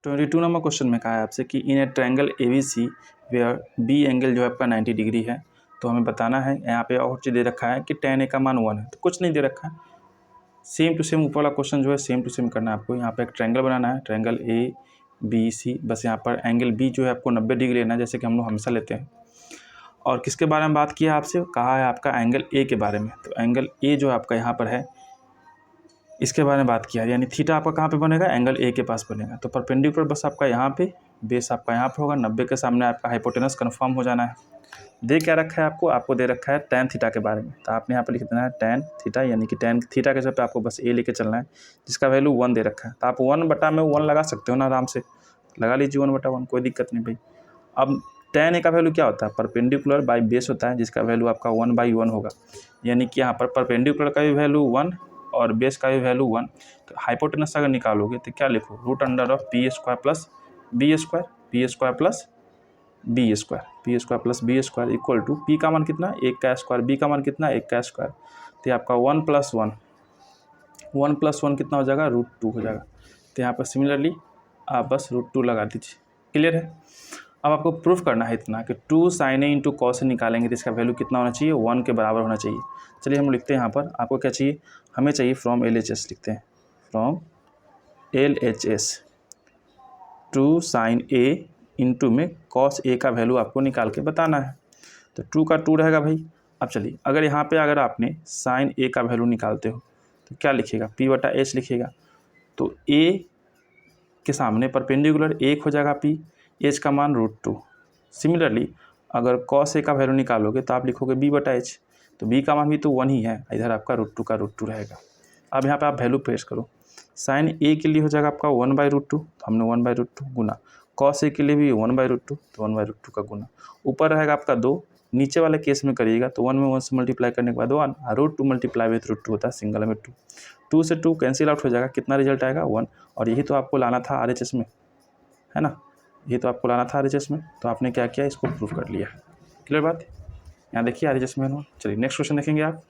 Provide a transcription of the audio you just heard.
22 number question में कहा है आपसे कि in a triangle ABC where B angle जो है आपका 90 डिग्री है। तो हमें बताना है, यहाँ पे और चीज़ दे रखा है कि tan A का मान 1 है, तो कुछ नहीं दे रखा है। सेम टू सेम ऊपर वाला क्वेश्चन जो है सेम टू सेम करना है आपको। यहाँ पे एक ट्रायंगल बनाना है, ट्रायंगल ABC, बस यहाँ पर एंगल B जो है आपको 90 डिग्री लेना है, जैसे कि हम लोग हमेशा लेते हैं। और किसके बारे में बात किया आपसे, कहा है आपका एंगल A के बारे में। तो एंगल A जो आपका यहाँ पर है इसके बारे में बात किया, यानी थीटा आपका कहाँ पे बनेगा, एंगल A के पास बनेगा। तो परपेंडिकुलर बस आपका यहाँ पे, बेस आपका यहाँ पे होगा, 90 के सामने आपका हाइपोटेनस कन्फर्म हो जाना है। दे क्या रखा है आपको दे रखा है tan थीटा के बारे में। तो आपने यहाँ पे लिख देना है tan थीटा, यानी कि tan थीटा के जगह पे आपको बस A लेके चलना है, जिसका वैल्यू 1 दे रखा है। तो आप 1/1 लगा सकते हो ना, आराम से लगा लीजिए 1/1, कोई दिक्कत नहीं भाई। अब tan A का वैल्यू क्या होता है, परपेंडिकुलर बाई बेस होता है, जिसका वैल्यू आपका 1/1 होगा। यानी कि यहाँ पर परपेंडिकुलर का भी वैल्यू 1 और बेस का भी वैल्यू 1। तो हाइपोटेनस अगर निकालोगे तो क्या लिखो, √अंडर of P square plus B square, P square plus B square, P square plus B square equal to P का मान कितना, 1 का स्क्वायर, बी का मान कितना, 1 का स्क्वायर। तो आपका 1+1 कितना हो जाएगा, √2 हो जाएगा। तो यहाँ पर सिमिलरली आप बस √2 लगा दीजिए। क्लियर है। अब आपको प्रूफ करना है इतना कि 2 sin A into cos A निकालेंगे तो इसका वैल्यू कितना होना चाहिए, 1 के बराबर होना चाहिए। चलिए हम लिखते हैं यहाँ पर, आपको क्या चाहिए, हमें चाहिए फ्रॉम LHS, लिखते हैं from LHS 2 sin A into में cos A का वैल्यू आपको निकाल के बताना है। तो 2 का 2 रहेगा भाई। अब चलिए, अगर यहाँ पे अगर आपने sin A का वैल्यू निकालते हो तो क्या लिखेगा, P/H लिखेगा। तो A के सामने परपेंडिकुलर 1 हो जाएगा P, H का मान √2। सिमिलरली अगर cos A का वैल्यू निकालोगे तो आप लिखोगे B/H। तो B का मान भी तो 1 ही है, इधर आपका √2 का √2 रहेगा। अब यहाँ पे आप वैल्यू पेश करो, sin A के लिए हो जाएगा आपका 1/√2, तो हमने 1/√2 गुना, cos A के लिए भी 1/√2, तो 1/√2 का गुना। ऊपर रहेगा आपका 2, नीचे वाले केस में करिएगा तो 1 में 1 से मल्टीप्लाई करने के बाद 1, √2 मल्टीप्लाई विथ √2 होता है, सिंगल में 2, 2 से 2 कैंसिल आउट हो जाएगा, कितना रिजल्ट आएगा 1। और यही तो आपको लाना था RHS में, है ना, ये तो आपको लाना था RHS में। तो आपने क्या किया, इसको प्रूफ कर लिया। क्लियर बात। यहाँ देखिए RHS में। चलिए नेक्स्ट क्वेश्चन देखेंगे आप।